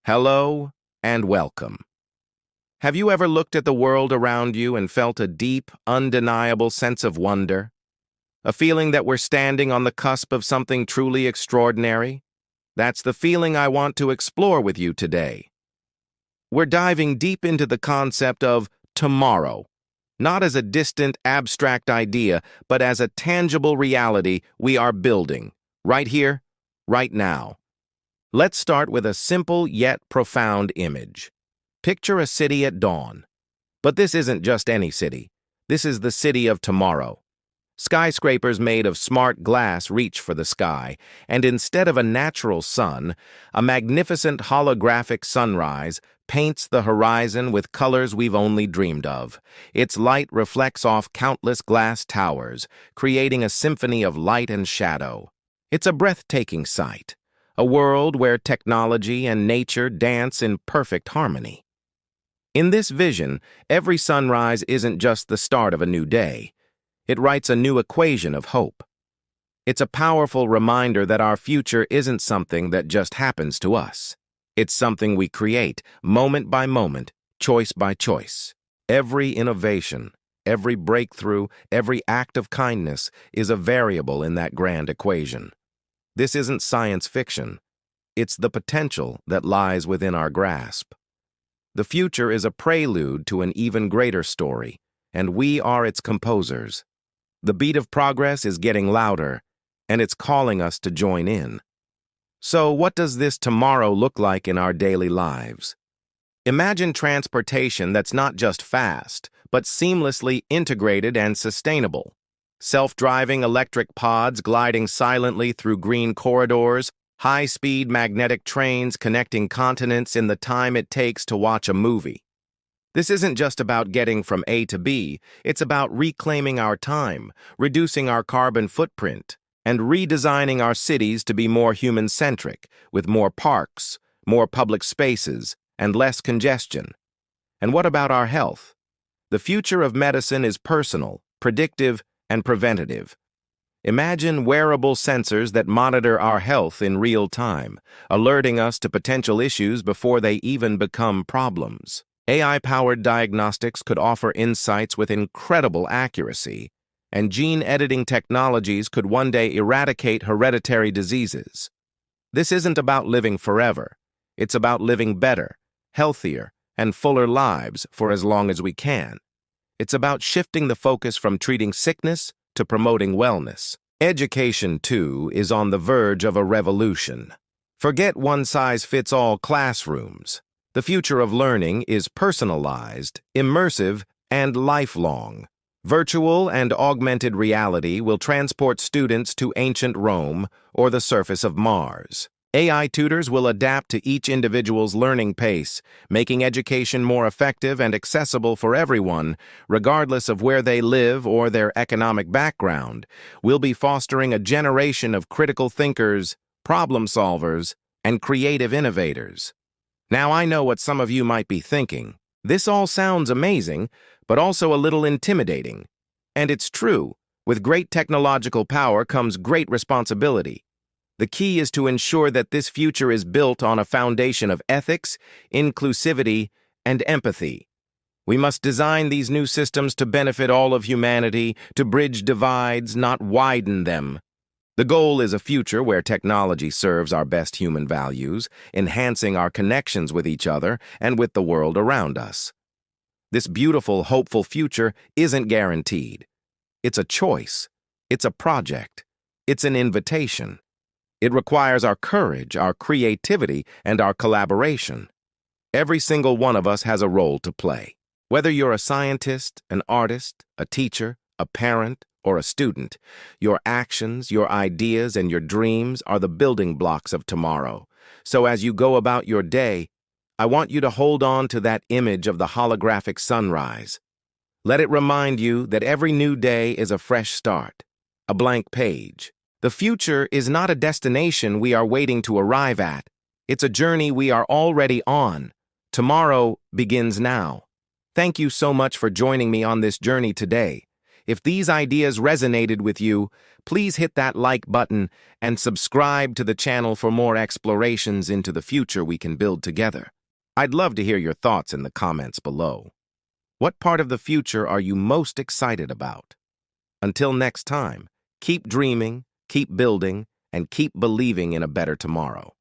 Hello and welcome. Have you ever looked at the world around you and felt a deep, undeniable sense of wonder? A feeling that we're standing on the cusp of something truly extraordinary? That's the feeling I want to explore with you today. We're diving deep into the concept of tomorrow, not as a distant, abstract idea, but as a tangible reality we are building, right here, right now. Let's start with a simple yet profound image. Picture a city at dawn. But this isn't just any city. This is the city of tomorrow. Skyscrapers made of smart glass reach for the sky, and instead of a natural sun, a magnificent holographic sunrise paints the horizon with colors we've only dreamed of. Its light reflects off countless glass towers, creating a symphony of light and shadow. It's a breathtaking sight. A world where technology and nature dance in perfect harmony. In this vision, every sunrise isn't just the start of a new day. It writes a new equation of hope. It's a powerful reminder that our future isn't something that just happens to us. It's something we create, moment by moment, choice by choice. Every innovation, every breakthrough, every act of kindness is a variable in that grand equation. This isn't science fiction. It's the potential that lies within our grasp. The future is a prelude to an even greater story, and we are its composers. The beat of progress is getting louder, and it's calling us to join in. So, what does this tomorrow look like in our daily lives? Imagine transportation that's not just fast, but seamlessly integrated and sustainable. Self-driving electric pods gliding silently through green corridors, high-speed magnetic trains connecting continents in the time it takes to watch a movie. This isn't just about getting from A to B, it's about reclaiming our time, reducing our carbon footprint, and redesigning our cities to be more human-centric, with more parks, more public spaces, and less congestion. And what about our health? The future of medicine is personal, predictive, and preventative. Imagine wearable sensors that monitor our health in real time, alerting us to potential issues before they even become problems. AI-powered diagnostics could offer insights with incredible accuracy, and gene editing technologies could one day eradicate hereditary diseases. This isn't about living forever. It's about living better, healthier, and fuller lives for as long as we can. It's about shifting the focus from treating sickness to promoting wellness. Education, too, is on the verge of a revolution. Forget one-size-fits-all classrooms. The future of learning is personalized, immersive, and lifelong. Virtual and augmented reality will transport students to ancient Rome or the surface of Mars. AI tutors will adapt to each individual's learning pace, making education more effective and accessible for everyone, regardless of where they live or their economic background. We'll be fostering a generation of critical thinkers, problem solvers, and creative innovators. Now, I know what some of you might be thinking. This all sounds amazing, but also a little intimidating. And it's true. With great technological power comes great responsibility. The key is to ensure that this future is built on a foundation of ethics, inclusivity, and empathy. We must design these new systems to benefit all of humanity, to bridge divides, not widen them. The goal is a future where technology serves our best human values, enhancing our connections with each other and with the world around us. This beautiful, hopeful future isn't guaranteed. It's a choice. It's a project. It's an invitation. It requires our courage, our creativity, and our collaboration. Every single one of us has a role to play. Whether you're a scientist, an artist, a teacher, a parent, or a student, your actions, your ideas, and your dreams are the building blocks of tomorrow. So as you go about your day, I want you to hold on to that image of the holographic sunrise. Let it remind you that every new day is a fresh start, a blank page. The future is not a destination we are waiting to arrive at. It's a journey we are already on. Tomorrow begins now. Thank you so much for joining me on this journey today. If these ideas resonated with you, please hit that like button and subscribe to the channel for more explorations into the future we can build together. I'd love to hear your thoughts in the comments below. What part of the future are you most excited about? Until next time, keep dreaming, keep building, and keep believing in a better tomorrow.